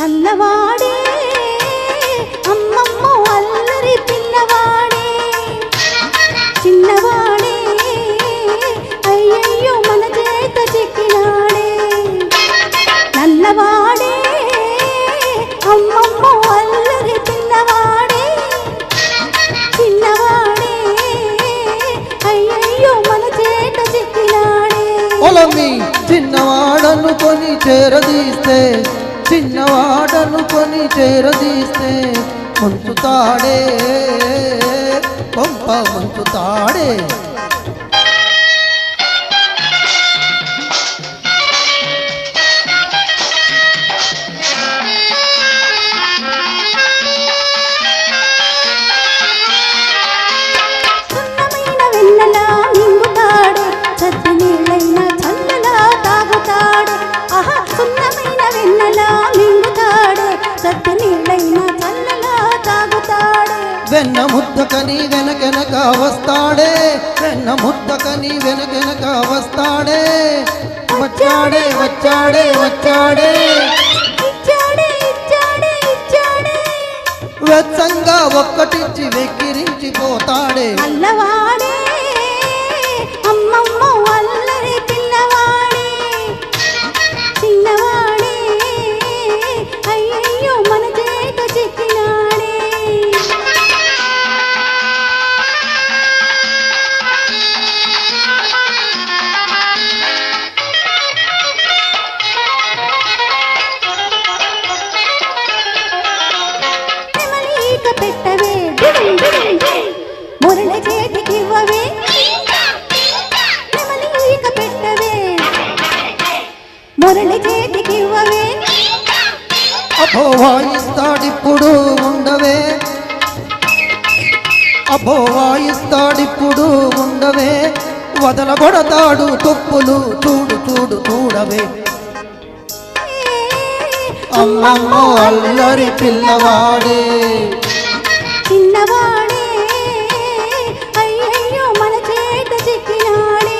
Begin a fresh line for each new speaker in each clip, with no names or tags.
నల్లవాడే అమ్మమ్మ అల్లరి పిల్లవాడే చిన్నవాడే అయ్యయ్యో మన చేత చిక్కినాడే నల్లవాడే అమ్మమ్మ అల్లరి పిల్లవాడే చిన్నవాడే అయ్యయ్యో మన చేత చిక్కినాడే
ఒలమి చిన్నవాడనుకొని చేరదీస్తే చిన్నవాడనుకొని చేరదీస్తే ముంచుతాడే కొంప ముంచుతాడే
సున్నమైన వెన్నెలా మింగుతాడే చద్ది నీళ్ళైన చల్లలా తాగుతాడే ఆహా సున్నమైన వెన్నెలా మింగుతాడే చద్ది నీళ్ళైన చల్లలా తాగుతాడే
వెన్న ముద్దకని వెనకెనక వస్తాడే వెన్న ముద్దకని వెనకెనక వస్తాడే వచ్చాడే వచ్చాడే వచ్చాడే
ఇచ్చాడే ఇచ్చాడే ఇచ్చాడే
వెచ్చంగా ఒక్కటిచ్చి వెక్కిరించి పోతాడే
నల్లవాడే అమ్మమ్మ అల్లరి పిల్లవాడే చిన్నవాడే అయ్యయ్యో మన చేత చిక్కినాడే నెమలీక పెట్టవే మురళి చేతికివ్వవే నెమలీక పెట్టవే మురళి చేతికివ్వవే
అబ్బో వాయిస్తాడిప్పుడు ఉండవే అబ్బో వాయిస్తాడిప్పుడు ఉండవే వదలగొడతాడు తుప్పులు చూడు చూడు చూడవే అమ్మమ్మ అల్లరి పిల్లవాడే
చిన్నవాడే అయ్యయ్యో మన చేత చిక్కినాడే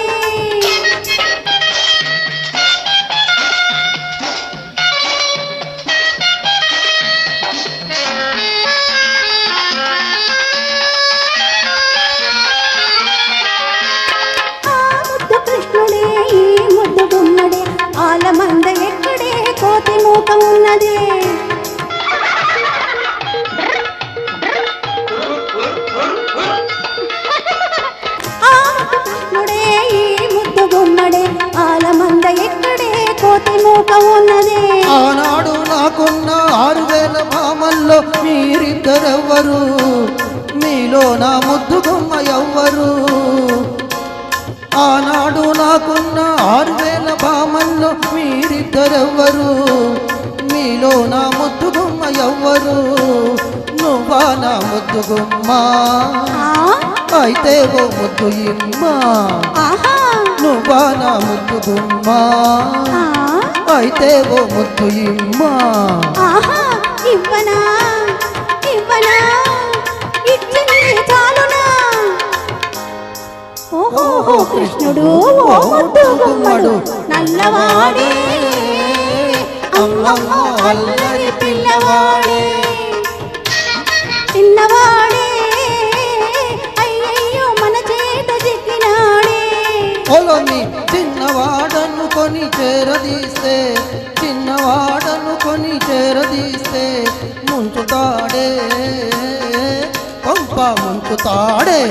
ఆ ముద్దు కృష్ణుడే ఈ ముద్దు గుమ్మడే ఆలమంద ఎక్కడే కోతి మూక ఉన్నదే ఆ ముద్దు కృష్ణుడే ఈ ముద్దు గుమ్మడే ఆలమంద ఎక్కడే కోతి మూక ఉన్నదే
ఆనాడు నాకున్న 6000 భామల్లో మీరిద్దరెవ్వరు మీలో నా ముద్దు గుమ్మ ఎవ్వరు ఆనాడు నాకున్న 6000 భామల్లో మీరిద్దరెవ్వరు మీలో నా ముద్దు గుమ్మ ఎవ్వరు నువ్వా నా ముద్దు గుమ్మ
ఆ
అయితే ఓ ముద్దు ఇమ్మ
ఆహా
నువ్వా నా ముద్దు గుమ్మ
ఆ
అయితే ఓ ముద్దు ఇమ్మ
ఆహా ఇవ్వనా ఇవ్వనా ఇచ్చింది చాలునా ఓహో కృష్ణుడు ఓ ముద్దు గుమ్మడు నల్లవాడే అమ్మమ్మ అల్లరి పిల్లవాడే చిన్నవాడే అయ్యయ్యో మన చేత చిక్కినాడే
పొలమి చిన్నవాడనుకొని చేరదీస్తే చిన్నవాడనుకొని చేరదీస్తే ముంచుతాడే కొంప ముంచుతాడే